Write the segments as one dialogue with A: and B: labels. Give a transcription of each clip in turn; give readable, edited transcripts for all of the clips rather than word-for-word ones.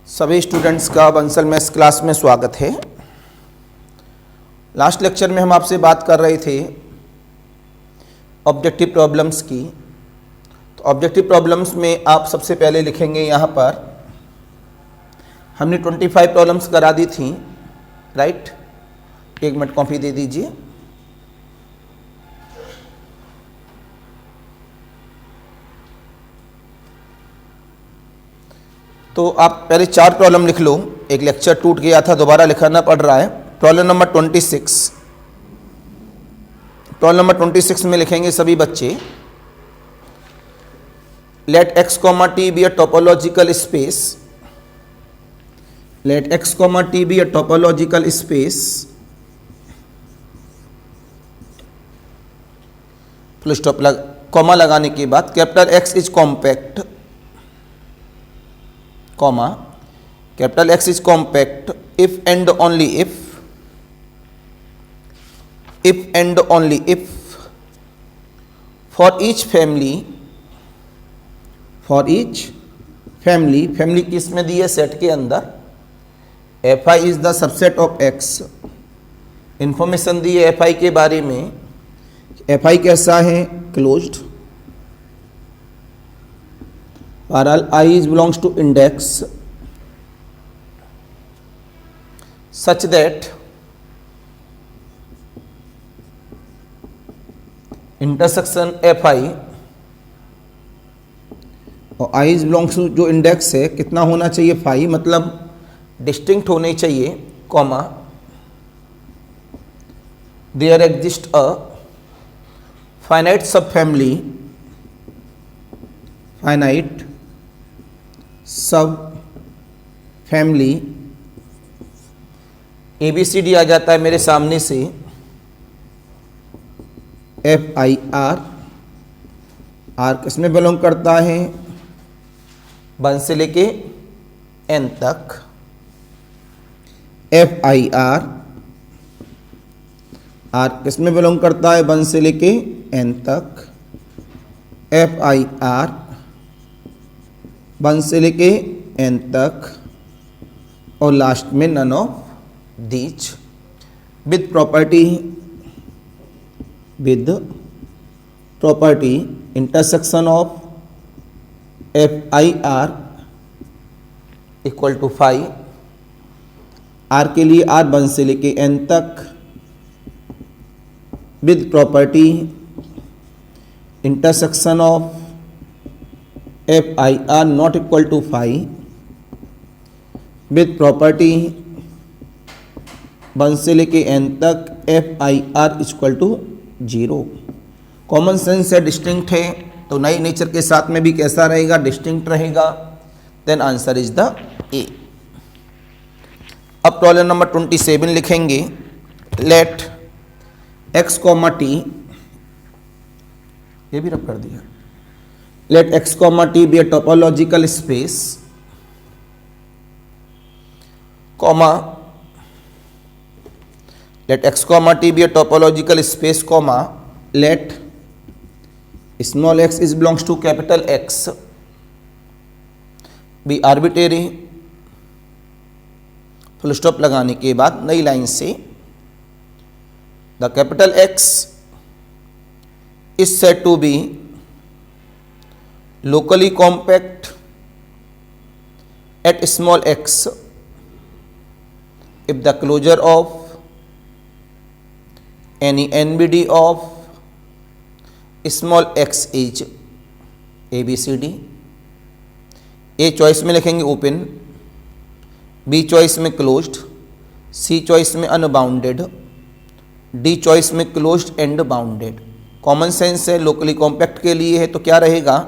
A: सभी स्टूडेंट्स का Bansal maths class में स्वागत है। लास्ट लेक्चर में हम आपसे बात कर रहे थे ऑब्जेक्टिव प्रॉब्लम्स की। तो ऑब्जेक्टिव प्रॉब्लम्स में आप सबसे पहले लिखेंगे, यहाँ पर हमने 25 प्रॉब्लम्स करा दी थी, राइट। 1 मिनट कॉपी दे दीजिए। तो आप पहले 4 प्रॉब्लम लिख लो। एक लेक्चर टूट गया था, दोबारा लिखाना पड़ रहा है। प्रॉब्लम नंबर 26, प्रॉब्लम नंबर 26 में लिखेंगे सभी बच्चे, let x, t be a topological space, let x, t be a topological space, full stop comma लगाने के बाद capital X is compact, comma, capital X is compact if and only if and only if for each family, family किस में दी है, set के अंदर, fi is the subset of x। Information दी है fi के बारे में, fi कैसा है, closed, Parallel I is belongs to index such that intersection fi और I is belongs to जो इंडेक्स है कितना होना चाहिए, फाई, मतलब डिस्टिंक्ट होने चाहिए, comma, there exist a finite subfamily, finite subfamily, ABCD आ जाता है मेरे सामने से, FIR, R किस में बिलोंग करता है, 1 से लेके N तक, FIR, R किस में बिलोंग करता है, 1 से लेके N तक, FIR 1 से लेके N तक, और लास्ट में none of these, with property intersection of FIR equal to phi, R के लिए R 1 से लेके N तक, with property intersection of FIR not equal to phi, with property 1 से लेके N तक FIR equal to 0। Common sense है, distinct है, तो नई नेचर के साथ में भी कैसा रहेगा, डिस्टिंक्ट रहेगा। Then answer is the A. अब प्रॉब्लम नंबर 27 लिखेंगे, लेट x, t, ये भी रब कर दिया, let x, t be a topological space, comma, let x, t be a topological space, comma, let small x is belongs to capital X be arbitrary, full stop लगाने के बाद नई line से, the capital X is said to be locally compact at small x if the closure of any NBD of small x is ABCD। A choice में लिखेंगे open, B choice में closed, C choice में unbounded, D choice में closed and bounded. Common sense है, locally compact के लिए है तो क्या रहेगा,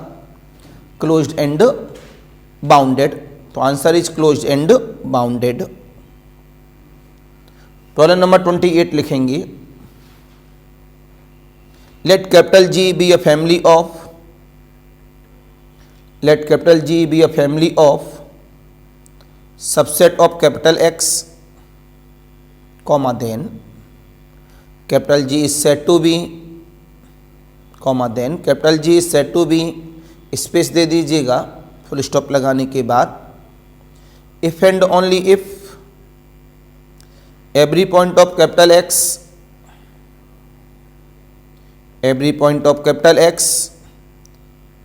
A: क्लोज्ड एंड बाउंडेड, तो answer is closed and bounded. Problem number 28 लिखेंगे, let capital G be a family of, let capital G be a family of subset of capital X, comma, then capital G is said to be, comma, then capital G is said to be, space दे दीजिएगा full stop लगाने के बाद, if and only if every point of capital X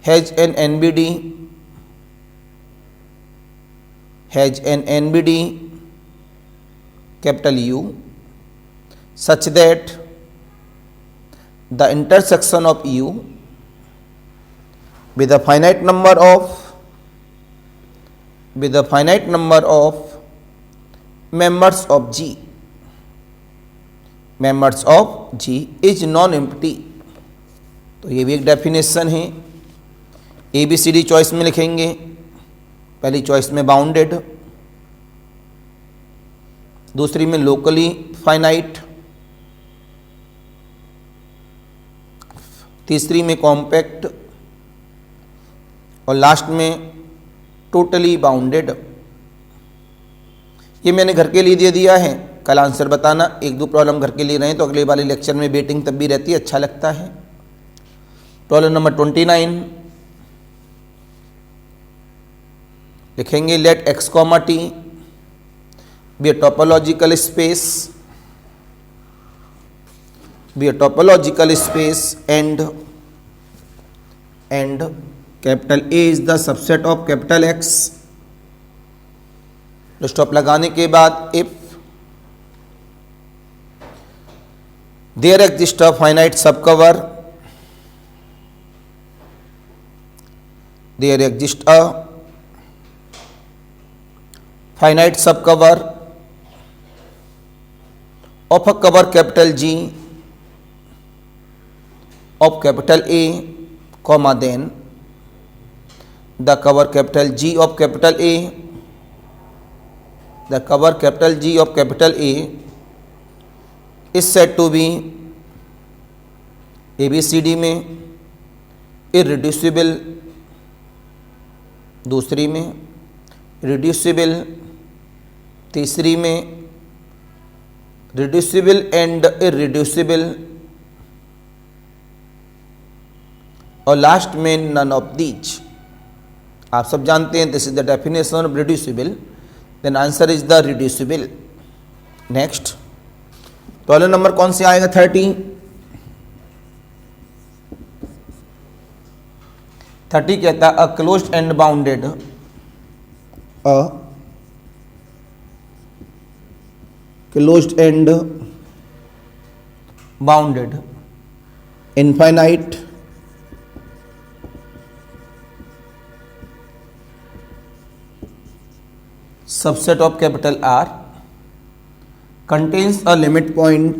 A: has an NBD capital U such that the intersection of U with a finite number of members of G is non-empty। तो ये भी एक definition है। ABCD choice में लिखेंगे, पहली choice में bounded, दूसरी में लोकली फाइनाइट, तीसरी में कॉम्पैक्ट और लास्ट में टोटली बाउंडेड। ये मैंने घर के लिए दे दिया है, कल आंसर बताना। एक दो प्रॉब्लम घर के लिए रहे तो अगले वाले लेक्चर में वेटिंग तब भी रहती है, अच्छा लगता है। प्रॉब्लम नंबर 29 लिखेंगे, let x, t be a topological space and capital A is the subset of capital X। तो स्टॉप लगाने के बाद if there exists a finite subcover, of a cover capital G of capital A, comma then the cover capital G of capital A is said to be ABCD में irreducible, दूसरी में reducible, तीसरी में reducible and irreducible और last में none of these। आप सब जानते हैं this is the definition of reducible, then answer is the reducible। Next problem number कौन से आएगा? 30 कहता है a closed and bounded infinite subset of capital R contains a limit point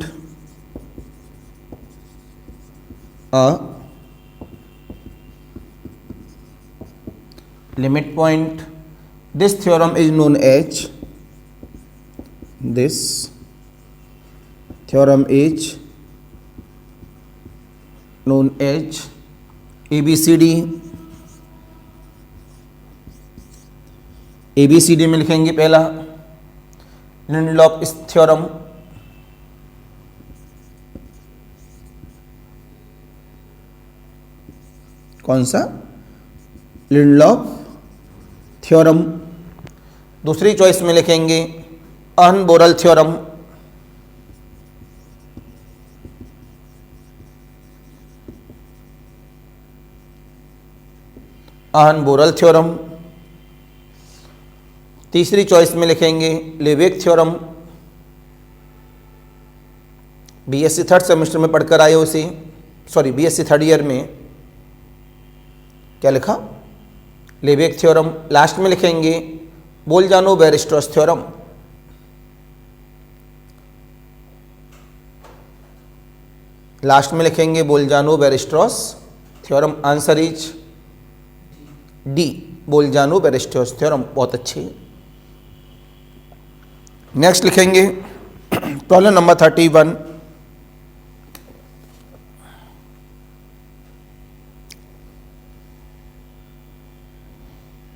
A: this theorem is known as ABCD में लिखेंगे पहला Lindelof theorem, कौन सा? Lindelof theorem. दूसरी चॉइस में लिखेंगे अहन-बोरल थ्योरम, तीसरी चॉइस में लिखेंगे Levesque theorem. BSc third semester में पढ़कर आए उसे, बीएससी थर्ड ईयर में क्या लिखा? Levesque theorem. लास्ट में लिखेंगे Bolzano Weierstrass theorem. Answer is D, Bolzano Weierstrass theorem. बहुत अच्छे। नेक्स्ट लिखेंगे प्रॉब्लम नंबर 31।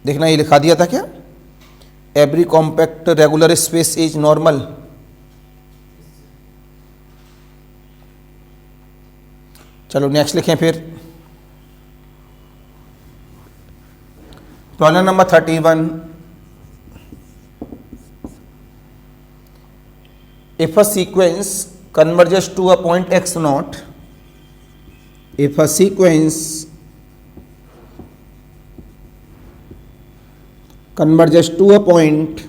A: देखना ये लिखा दिया था क्या? Every compact regular space is normal. चलो नेक्स्ट लिखें फिर। Problem number 31 If a sequence converges to a point x naught, if a sequence converges to a point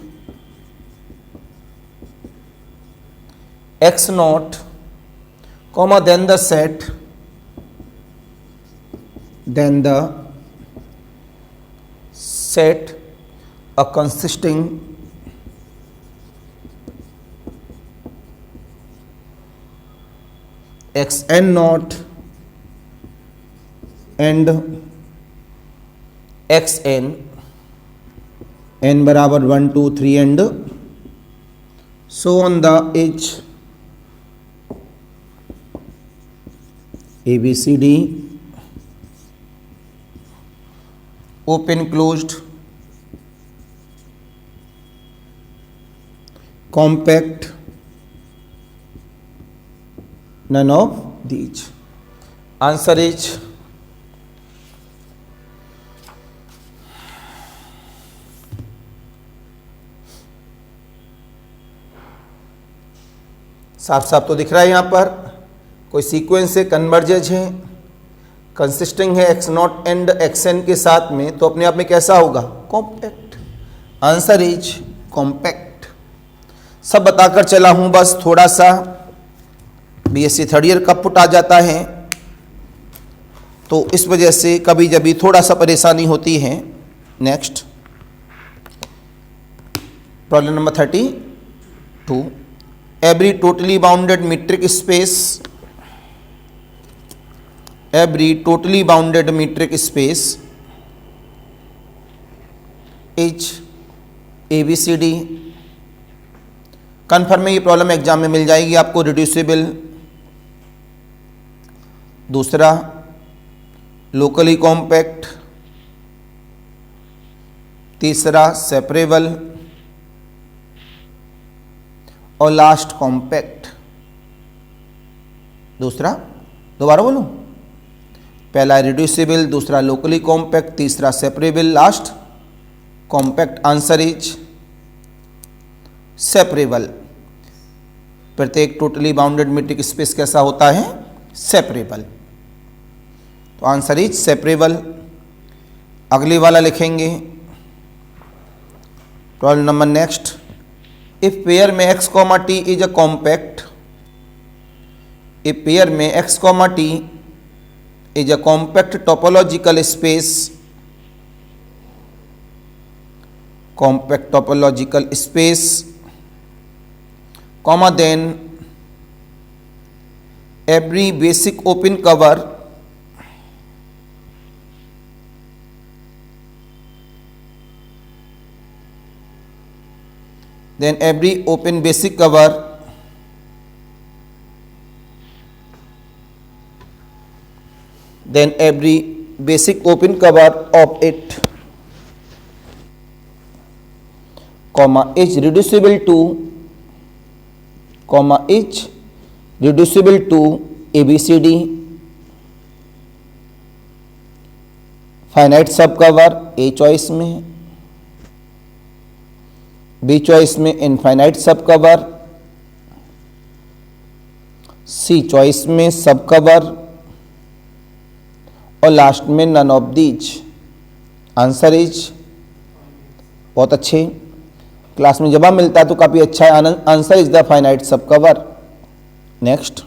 A: x naught, comma, then the set consisting xn naught and xn, n बराबर 1 2 3 and so on the edge ABCD, open closed, compact, none of these. Answer is साफ साफ तो दिख रहा है यहाँ पर, कोई सीक्वेंस से कन्वर्जेज है, कंसिस्टिंग है x naught and x n के साथ में, तो अपने आप में कैसा होगा? कॉम्पैक्ट। Answer is compact. सब बताकर चला हूं, बस थोड़ा सा बीएससी थर्ड ईयर का पुट आ जाता है तो इस वजह से कभी जभी थोड़ा सा परेशानी होती है। Next problem number 32। Every totally bounded metric space, every totally bounded metric space is ABCD। Confirm है, ये प्रॉब्लम एग्जाम में मिल जाएगी आपको। रिड्यूसिबल, दूसरा लोकली कॉम्पैक्ट, तीसरा सेपरेबल और लास्ट कॉम्पैक्ट। दूसरा दोबारा बोलूं, पहला रिड्यूसिबल, दूसरा लोकली कॉम्पैक्ट, तीसरा separable, last compact. Answer is separable. प्रत्येक टोटली बाउंडेड मीट्रिक स्पेस कैसा होता है? सेपरेबल। तो आंसर इज सेपरेबल। अगली वाला लिखेंगे problem number next. If pair में x, t is a compact, if pair में x, t is a compact topological space, compact topological space, comma, then every basic open cover then every basic open cover of it, comma, is reducible to ABCD, finite subcover A choice में, B choice में infinite subcover, C choice में subcover और last में none of these. Answer is, बहुत अच्छे, class में जवाब मिलता है तो काफ़ी अच्छा है। Answer is the finite subcover. Next,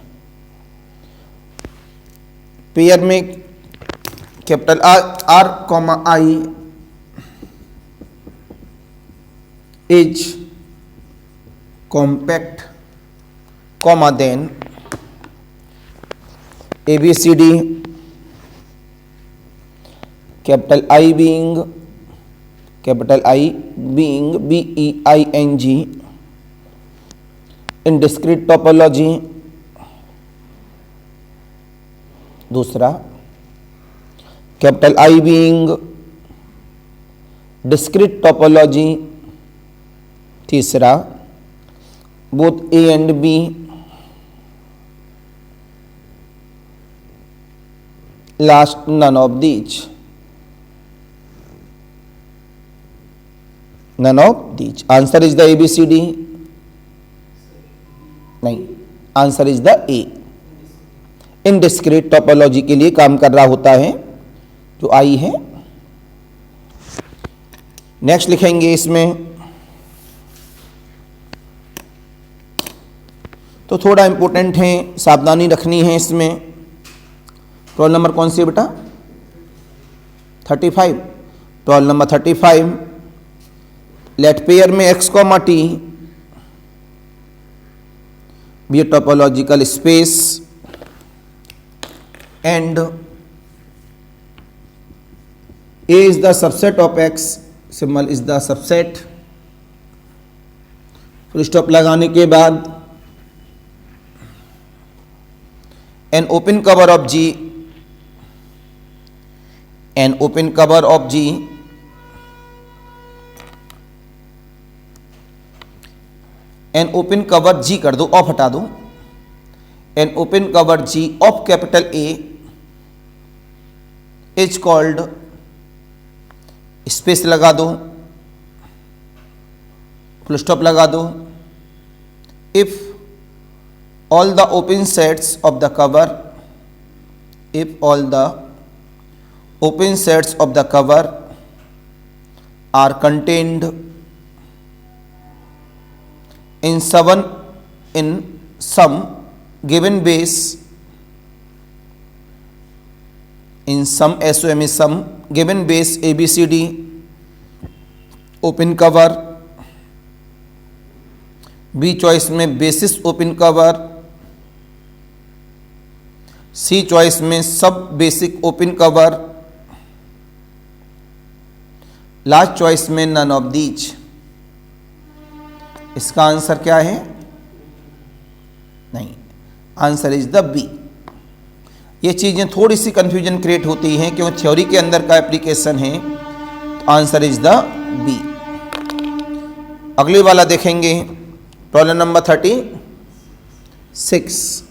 A: pair में capital R comma I is compact, comma, then ABCD, capital I being BEING in discrete topology। दूसरा capital I being discrete topology। तीसरा both A and B, last none of these। None of these। Answer is the ABCD। नहीं, answer is the A. Indiscrete topology के लिए काम कर रहा होता है जो आई है। नेक्स्ट लिखेंगे इसमें, तो थोड़ा इंपॉर्टेंट है, सावधानी रखनी है इसमें। रोल नंबर कौन सी है बेटा? 35। रोल नंबर 35, लेट पेयर में x, t be a topological space and A is the subset of x, symbol is the subset। Full stop लगाने के बाद an open cover of G, an open cover of G an open cover G कर दो, of हटा दो। An open cover G of capital A is called, space लगा दो, full stop लगा दो, if all the open sets of the cover, if all the open sets of the cover are contained in some given base, in some SOM is some given base ABCD open cover, B choice में basis open cover, C choice में sub basic open cover, last choice में none of these. इसका answer क्या है? नहीं, answer is the B. ये चीजें थोड़ी सी कंफ्यूजन क्रिएट होती हैं क्योंकि थ्योरी के अंदर का एप्लीकेशन है, तो आंसर इज द बी। अगली वाला देखेंगे, प्रॉब्लम नंबर 36।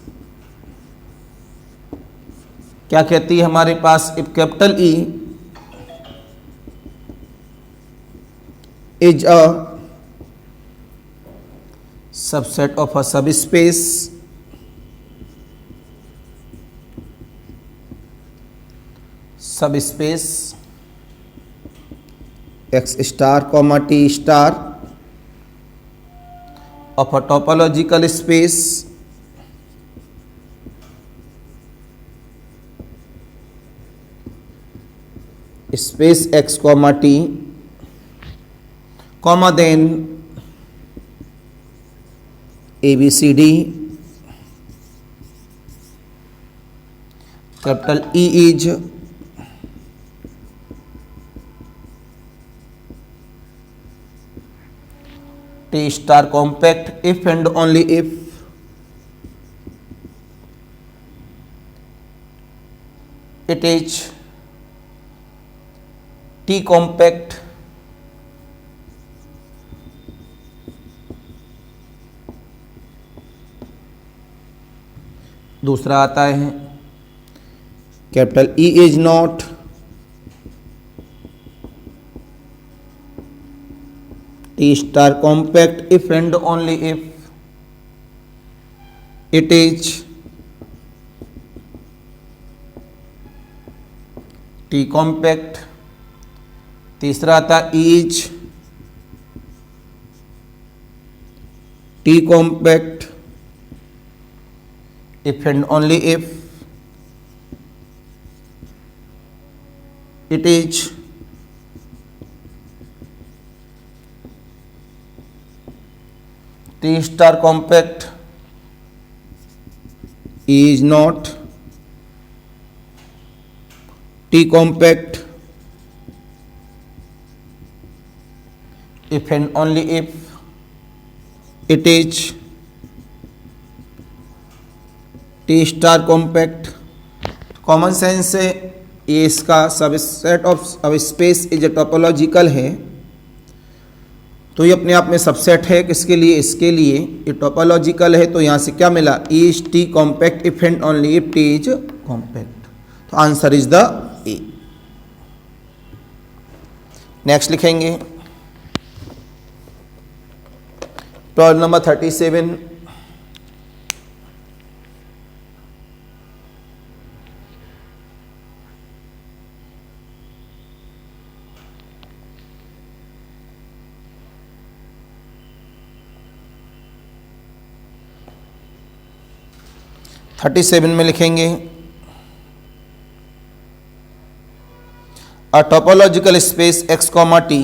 A: क्या कहती है हमारे पास? If capital E is a subset of a subspace x star comma t star of a topological space x comma t comma then ABCD, capital E is T star compact if and only if it is T compact दूसरा आता है capital E is not T star compact if and only if it is T compact. तीसरा आता is T compact if and only if it is T star compact is not T compact if and only if it is T star compact. Common sense से ये इसका subset of सब space is a topological है, तो ये अपने आप में सबसेट है। किसके लिए? इसके लिए। ये टोपोलॉजिकल है तो यहाँ से क्या मिला? Is T compact if and only if T is compact. तो answer is the A. Next लिखेंगे प्रॉब्लम नंबर 37। 37 में लिखेंगे a topological space x, t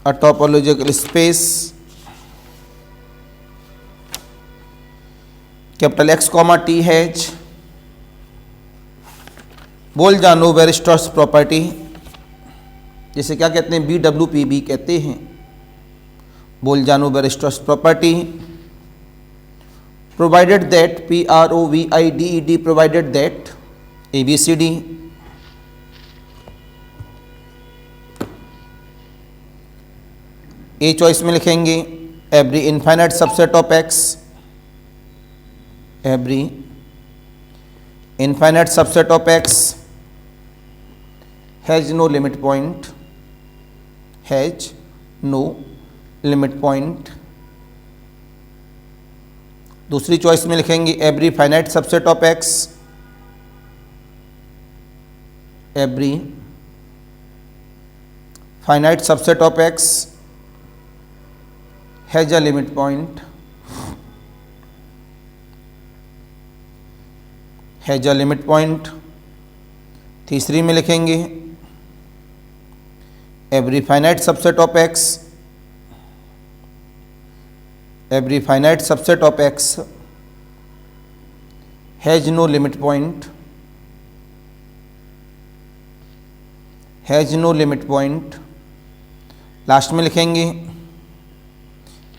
A: a topological space capital X, t has, Bolzano Weierstrass property, जिसे क्या कहते हैं, BWPB कहते हैं, Bolzano Weierstrass property, provided that PROVIDED provided that ABCD A choice में लिखेंगे every infinite subset of X, every infinite subset of X has no limit point, has no limit point. दूसरी choice में लिखेंगे every finite subset of X, every finite subset of X has a limit point, has a limit point. तीसरी में लिखेंगे every finite subset of X, every finite subset of X has no limit point, has no limit point. Last में लिखेंगे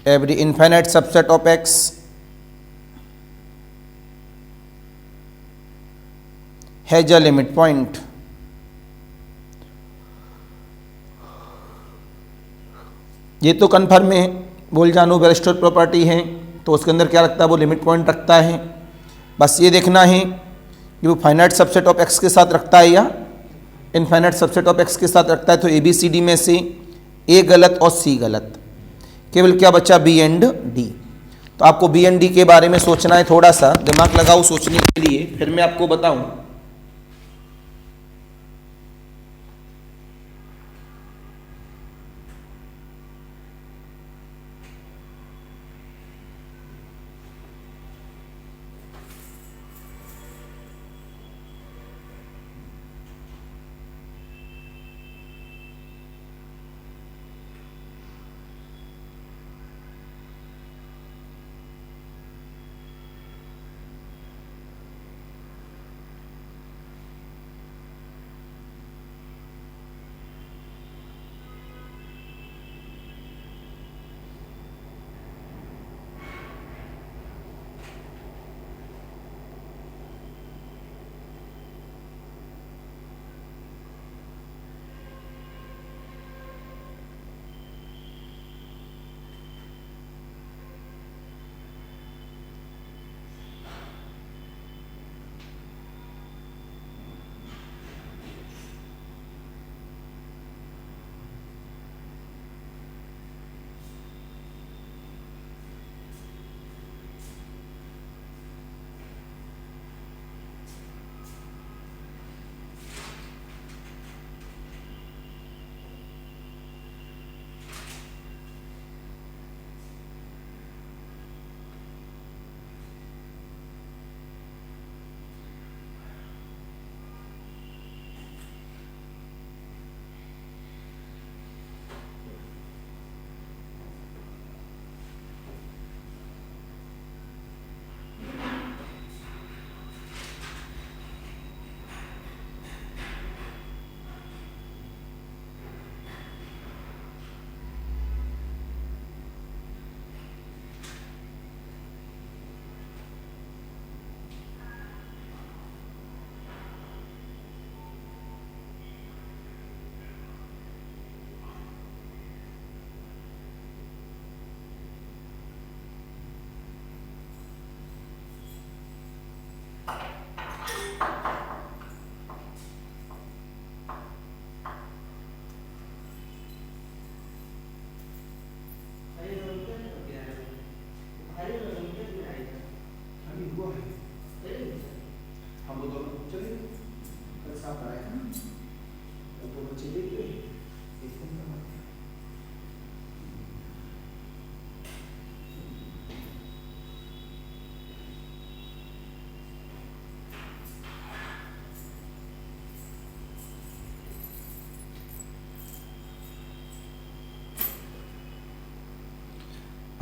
A: every infinite subset of X has a limit point. ये तो confirm है, बोल जानो वेरिस्टोस प्रॉपर्टी है, तो उसके अंदर क्या रखता है, वो लिमिट पॉइंट रखता है। बस ये देखना है कि वो फाइनाइट सबसेट ऑफ X के साथ रखता है या इनफाइनाइट सबसेट ऑफ X के साथ रखता है। तो ABCD में से A गलत और C गलत, केवल क्या बचा, B एंड D। तो आपको B एंड D के बारे में सोचना है, थोड़ा सा दिमाग लगाओ सोचने के लिए, फिर मैं आपको बताऊं।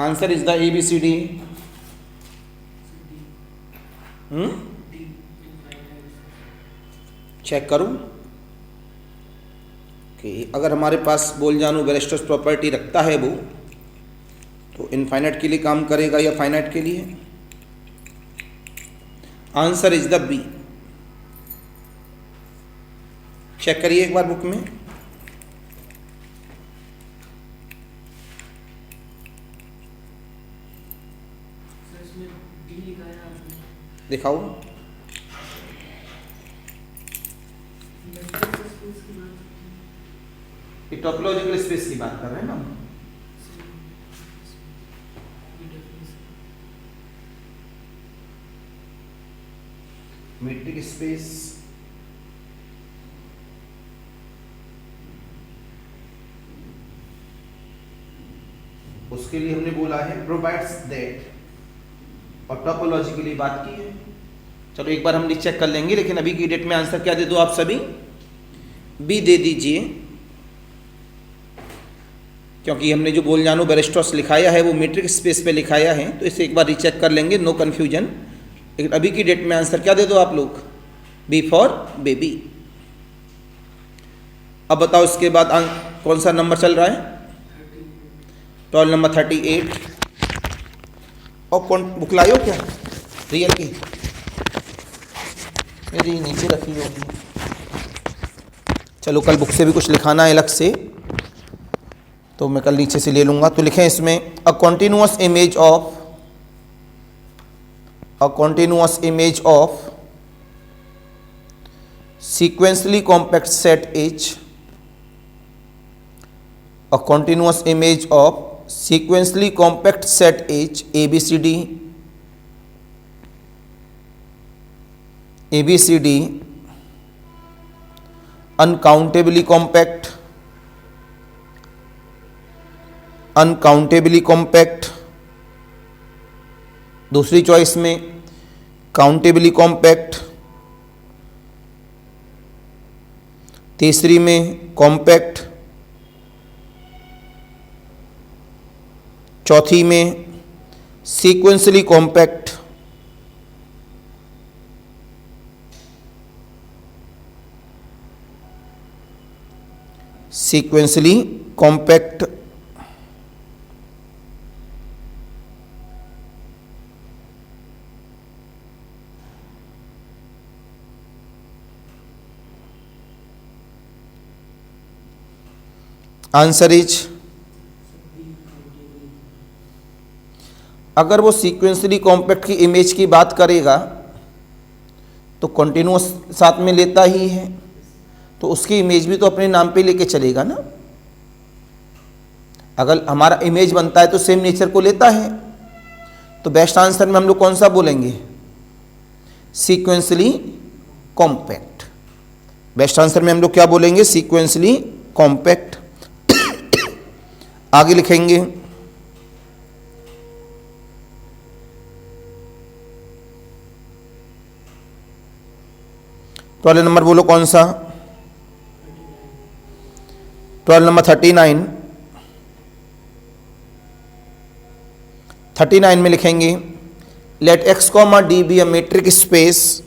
A: Answer is the ABCD. Check करूं कि अगर हमारे पास बोलजानो वेरेस्टोस प्रॉपर्टी रखता है वो, तो इनफाइनाइट के लिए काम करेगा या फाइनाइट के लिए? Answer is the B. Check करिए एक बार बुक में. दिखाओ. टोपोलॉजिकल स्पेस की बात कर रहे हैं ना. मीट्रिक स्पेस उसके लिए हमने बोला है प्रोवाइड्स दैट, और टोपोलॉजी के लिए बात की है. चलो एक बार हम चेक कर लेंगे, लेकिन अभी की डेट में आंसर क्या दे दो आप सभी? बी दे दीजिए, क्योंकि हमने जो बोलजानो वेरेस्टोस लिखाया है वो मीट्रिक स्पेस पे लिखाया है, तो इसे एक बार रीचेक कर लेंगे, नो कंफ्यूजन. लेकिन अभी की डेट में आंसर क्या दे दो आप लोग? B for baby. अब बताओ इसके बाद कौन सा नंबर चल रहा है? टॉल नंबर 38. और कौन बुक लायो क्या रियल की? मेरी नीचे रखी होगी. चलो कल बुक से भी कुछ लिखाना है अलग से, तो मैं कल नीचे से ले लूँगा. तो लिखें इसमें a continuous image of sequentially compact set H, a continuous image of sequentially compact set H ABCD uncountably compact. दूसरी चॉइस में काउंटेबली कॉम्पैक्ट, तीसरी में कॉम्पैक्ट, चौथी में सीक्वेंसली कॉम्पैक्ट, आंसर इज, अगर वो सीक्वेंसली कॉम्पैक्ट की इमेज की बात करेगा तो कॉन्टिन्यूअस साथ में लेता ही है, तो उसकी इमेज भी तो अपने नाम पे लेके चलेगा ना. अगर हमारा इमेज बनता है तो सेम नेचर को लेता है, तो बेस्ट आंसर में हम लोग कौन सा बोलेंगे? Sequentially compact. बेस्ट आंसर में हम लोग क्या बोलेंगे? Sequentially compact. आगे लिखेंगे तो वाले नंबर बोलो कौन सा? 12 नंबर 39. 39 में लिखेंगे let x comma d be a metric space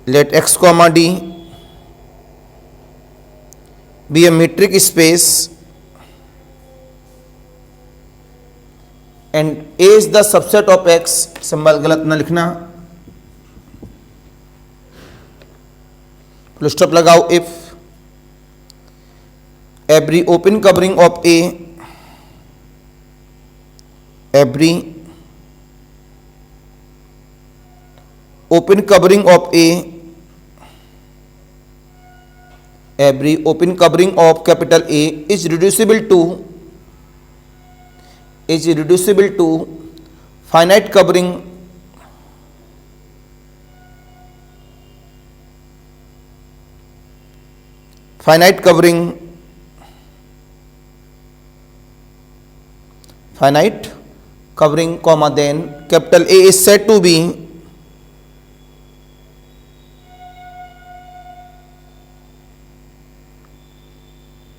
A: let x comma d be a metric space and A is the subset of x. Symbol गलत ना लिखना, फुल स्टॉप लगाओ. If every open covering of A, every open covering of A, every open covering of capital A is reducible to finite covering comma then capital A is said to be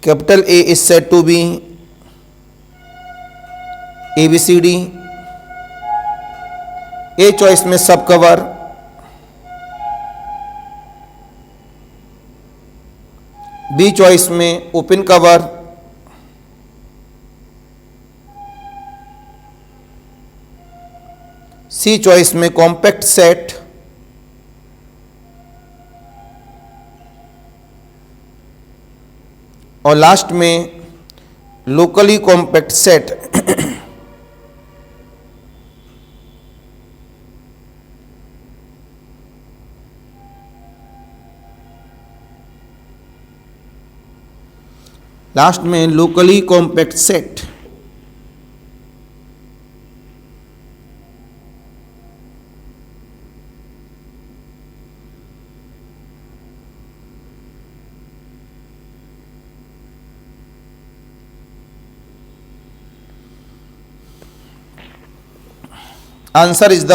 A: capital A is said to be ABCD. A choice में सब cover, B choice में open cover, C choice में compact set, और last में locally compact set. Last में locally compact set. Answer is the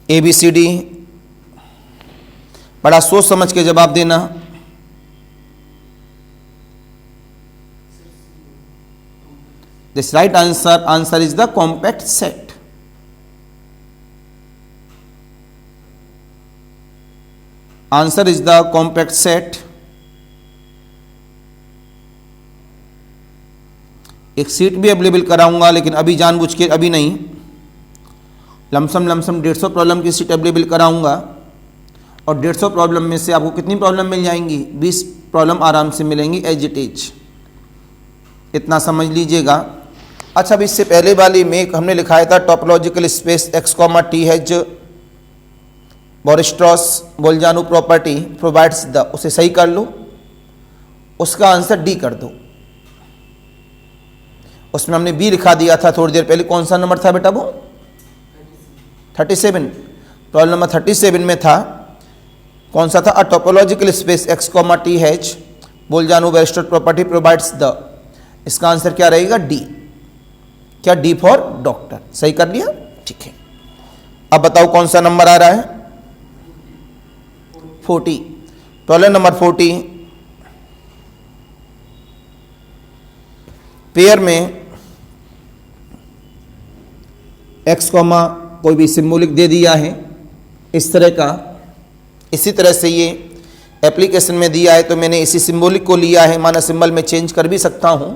A: ABCD। बड़ा सोच समझ के जवाब देना। This right answer is the compact set. Answer is the compact set. एक सीट भी अवेलेबल कराऊंगा, लेकिन अभी जानबूझ के अभी नहीं, लमसम 150 प्रॉब्लम की सीट अवेलेबल कराऊंगा, और 150 प्रॉब्लम में से आपको कितनी प्रॉब्लम मिल जाएंगी? 20 प्रॉब्लम आराम से मिलेंगी एज इट इज, इतना समझ लीजिएगा। अच्छा, अब इससे पहले वाली में हमने लिखाया था topological space x, t has Weierstrass Bolzano property provides the, उसे सही कर लो, उसका आंसर डी कर दो। उसमें हमने बी लिखा दिया था थोड़ी देर पहले। कौन सा नंबर था बेटा वो? 37। प्रॉब्लम नंबर 37 में था, कौन सा था? A topological space x, t has Bolzano Weierstrass property provides the. इसका आंसर क्या रहेगा? डी। क्या? D for doctor. सही कर लिया, ठीक है। अब बताओ कौन सा नंबर आ रहा है? 40। प्रॉब्लम नंबर 40, पेयर में x, कोई भी सिंबॉलिक दे दिया है इस तरह का। इसी तरह से ये एप्लीकेशन में दिया है तो मैंने इसी सिंबॉलिक को लिया है, माना सिंबल में चेंज कर भी सकता हूं,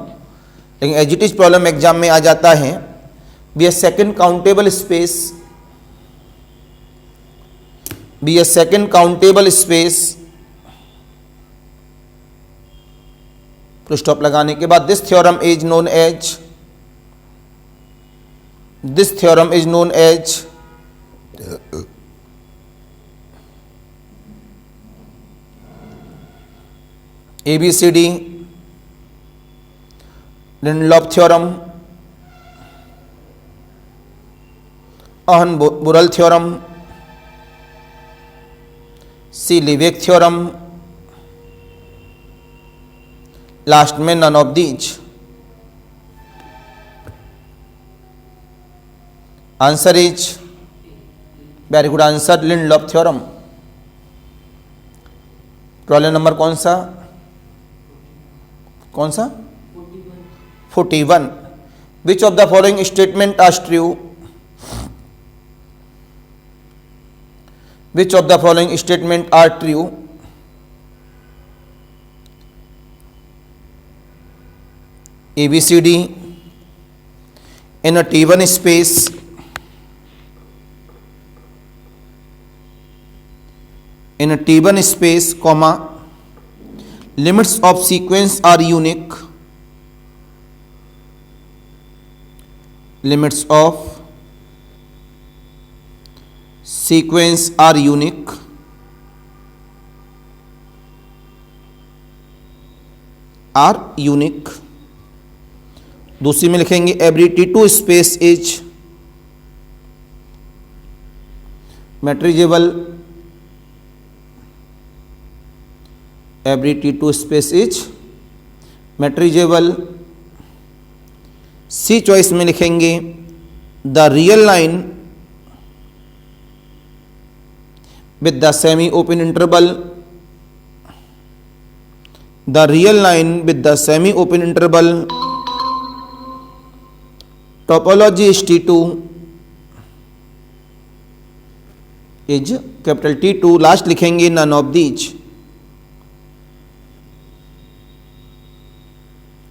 A: लेकिन एज इट इज प्रॉब्लम एग्जाम में आ जाता है। Be a second countable space, be a second countable space, full stop लगाने के बाद this theorem is known as, this theorem is known as ABCD, Lindelof theorem, Ahn-Burrell theorem, C. Leveque theorem, last में none of these। Answer is, very good answer, Lindelof theorem. Problem number कौन सा? 41। Which of the following statement are true? Which of the following statement are true? ABCD in a T1 space, in a T1 space, comma, limits of sequence are unique, limits of sequence are unique, are unique। दूसरी में लिखेंगे एवरी T2 space is metrizable, every T2 space is metrizable. C choice में लिखेंगे the real line with the semi-open interval, the real line with the semi-open interval, topology is T2 is capital T2, last लिखेंगे none of these.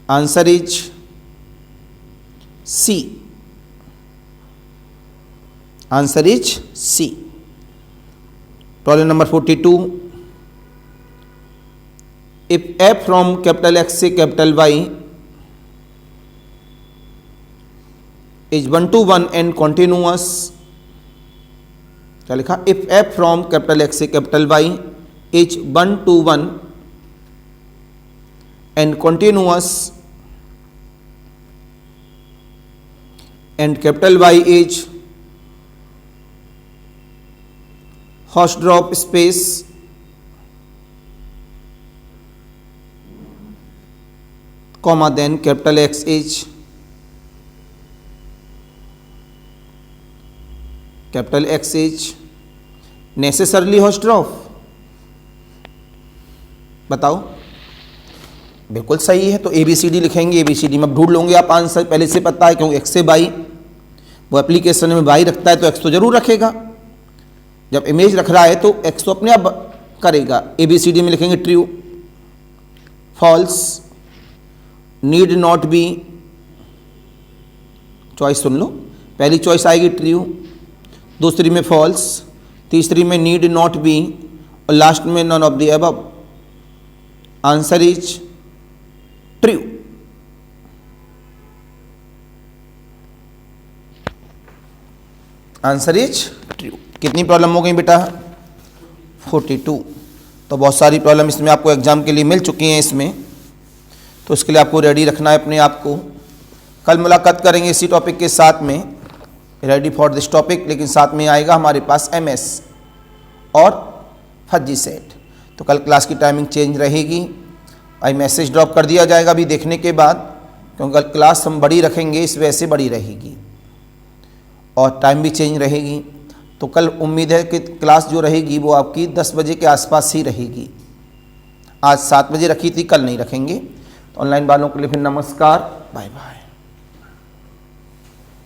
A: Answer is C. Answer is C. Problem number 42. If f from capital X से capital Y is 1 to 1 and continuous, क्या लिखा? If f from capital X से capital Y is 1 to 1 and continuous and capital Y is Hausdorff space, comma then capital X is necessarily Hausdorff. बताओ. बिल्कुल सही है. तो ABCD लिखेंगे. ABCD में ढूंढ लोगे आप आंसर, पहले से पता है क्योंकि X से Y, वो एप्लीकेशन में Y रखता है तो X तो जरूर रखेगा. जब इमेज रख रहा है तो X तो अपने आप करेगा. ABCD में लिखेंगे true, false, need not be. Choice सुन लो. पहली चॉइस आएगी ट्रू, दूसरी में फॉल्स, तीसरी में नीड नॉट बी और लास्ट में none of the above. Answer is true. Answer is true. कितनी प्रॉब्लम हो गई बेटा? 42. तो बहुत सारी प्रॉब्लम इसमें आपको एग्जाम के लिए मिल चुकी हैं इसमें, तो इसके लिए आपको रेडी रखना है अपने आप को. कल मुलाकात करेंगे इसी टॉपिक के साथ में, रेडी फॉर दिस टॉपिक. लेकिन साथ में आएगा हमारे पास MS और फज्जी सेट. तो कल क्लास की टाइमिंग चेंज रहेगी. भाई मैसेज ड्रॉप कर दिया जाएगा अभी देखने के बाद, क्योंकि कल क्लास हम बड़ी रखेंगे, इस वजह से बड़ी रहेगी और टाइम भी चेंज रहेगी. तो कल उम्मीद है कि क्लास जो रहेगी वो आपकी 10 बजे के आसपास ही रहेगी. आज 7 बजे रखी थी, कल नहीं रखेंगे. तो ऑनलाइन वालों के लिए फिर नमस्कार, बाय बाय.